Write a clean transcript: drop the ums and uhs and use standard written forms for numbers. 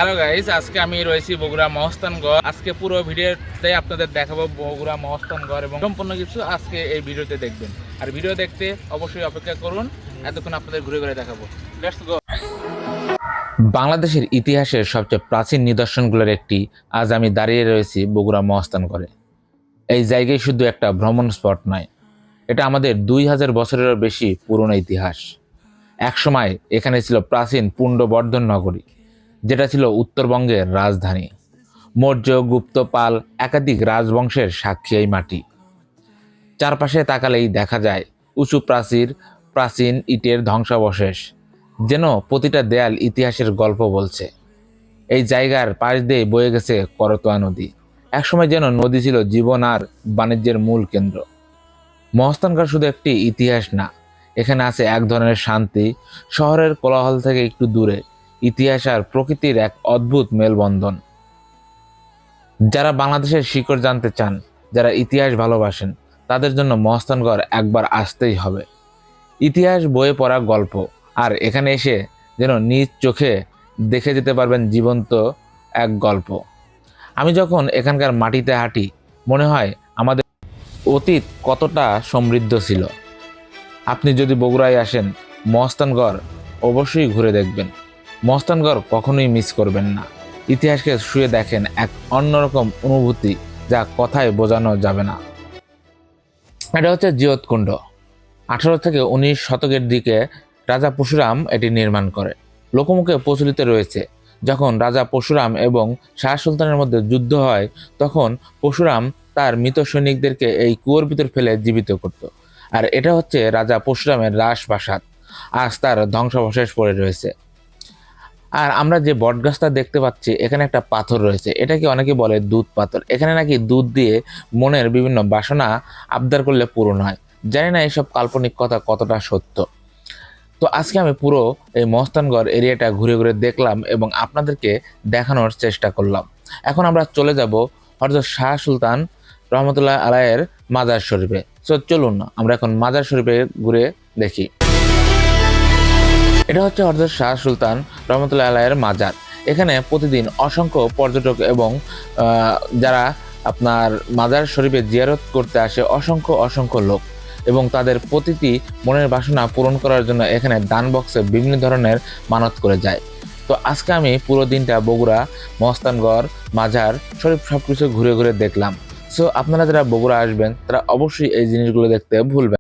Hello guys, আজকে আমি রয়েছি বগুড়া মহস্থানগড়। আজকে পুরো ভিডিওতে আপনাদের দেখাবো বগুড়া মহস্থানগড় এবং সম্পূর্ণ কিছু আজকে এই ভিডিওতে দেখবেন। আর ভিডিও দেখতে অবশ্যই অপেক্ষা করুন, এতক্ষণ আপনাদের ঘুরে ঘুরে দেখাবো। Let's go. বাংলাদেশের ইতিহাসের সবচেয়ে প্রাচীন নিদর্শনগুলোর একটি আজ আমি দাঁড়িয়ে রয়েছি বগুড়া মহস্থানগড়ে। এই জায়গায় শুধু একটা ভ্রমণ স্পট নয়, এটা আমাদের 2000 বছরেরও বেশি পুরনো ইতিহাস। একসময় এখানে ছিল প্রাচীন পুণ্ড্রবর্ধন নগরী, যেটা ছিল উত্তরবঙ্গের রাজধানী। মৌর্য, গুপ্ত, পাল একাধিক রাজবংশের সাক্ষী এই মাটি। চারপাশে তাকালেই দেখা যায় উঁচু প্রাচীর, প্রাচীন ইটের ধ্বংসাবশেষ, যেন প্রতিটা দেয়াল ইতিহাসের গল্প বলছে। এই জায়গার পাশ দিয়ে বয়ে গেছে করতোয়া নদী। একসময় যেন নদী ছিল জীবন আর বাণিজ্যের মূল কেন্দ্র। মহস্থানগড় শুধু একটি ইতিহাস না, এখানে আছে এক ধরনের শান্তি। শহরের কোলাহল থেকে একটু দূরে ইতিহাস আর প্রকৃতির এক অদ্ভুত মেলবন্ধন। যারা বাংলাদেশের শিকড় জানতে চান, যারা ইতিহাস ভালোবাসেন, তাদের জন্য মহস্থানগড় একবার আসতেই হবে। ইতিহাস বইয়ে পড়া গল্প, আর এখানে এসে যেন নিজ চোখে দেখে যেতে পারবেন জীবন্ত এক গল্প। আমি যখন এখানকার মাটিতে হাঁটি, মনে হয় আমাদের অতীত কতটা সমৃদ্ধ ছিল। আপনি যদি বগুড়ায় আসেন, মহস্থানগড় অবশ্যই ঘুরে দেখবেন। মহস্থানগড় কখনোই মিস করবেন না। ইতিহাসকে শুয়ে দেখেন, এক অন্যরকম অনুভূতি যা কথায় বোঝানো যাবে না। এটা হচ্ছে জিয়তকুণ্ড। 18 থেকে 19 শতকের দিকে রাজা পরশুরাম এটি নির্মাণ করে। লোকমুখে প্রচলিত রয়েছে, যখন রাজা পরশুরাম এবং শাহ সুলতানের মধ্যে যুদ্ধ হয়, তখন পরশুরাম তার মৃত সৈনিকদেরকে এই কুয়োর ভিতর ফেলে জীবিত করত। আর এটা হচ্ছে রাজা পরশুরামের রাজপ্রাসাদ। আজ তার ধ্বংসাবশেষ পড়ে রয়েছে। আর আমরা যে বটগাছটা দেখতে পাচ্ছি, এখানে একটা পাথর রয়েছে, এটাকে অনেকে বলে দুধ পাথর। এখানে নাকি দুধ দিয়ে মনের বিভিন্ন বাসনা আবদার করলে পূরণ হয়। জানি না এসব কাল্পনিক কথা কতটা সত্য। তো আজকে আমি পুরো এই মহস্থানগড় এরিয়াটা ঘুরে ঘুরে দেখলাম এবং আপনাদেরকে দেখানোর চেষ্টা করলাম। এখন আমরা চলে যাব হযরত শাহ সুলতান রহমতুল্লাহ আলাইয়ের মাজার শরীফে। সো চলুন আমরা এখন মাজার শরীফে ঘুরে দেখি। এটা হচ্ছে হযরত শাহ সুলতান রহমতুল্লাহ আলাইয়ের মাজার। এখানে প্রতিদিন অসংখ্য পর্যটক এবং যারা আপনার মাজার শরীফে জিয়ারত করতে আসে অসংখ্য অসংখ্য লোক, এবং তাদের প্রতিটি মনের বাসনা পূরণ করার জন্য এখানে দান বক্সে বিভিন্ন ধরনের মানত করে যায়। তো আজকে আমি পুরো দিনটা বগুড়া মহস্থানগড় মাজার শরীফ সবকিছু ঘুরে ঘুরে দেখলাম। সো আপনারা যারা বগুড়া আসবেন, তারা অবশ্যই এই জিনিসগুলো দেখতে ভুলবেন।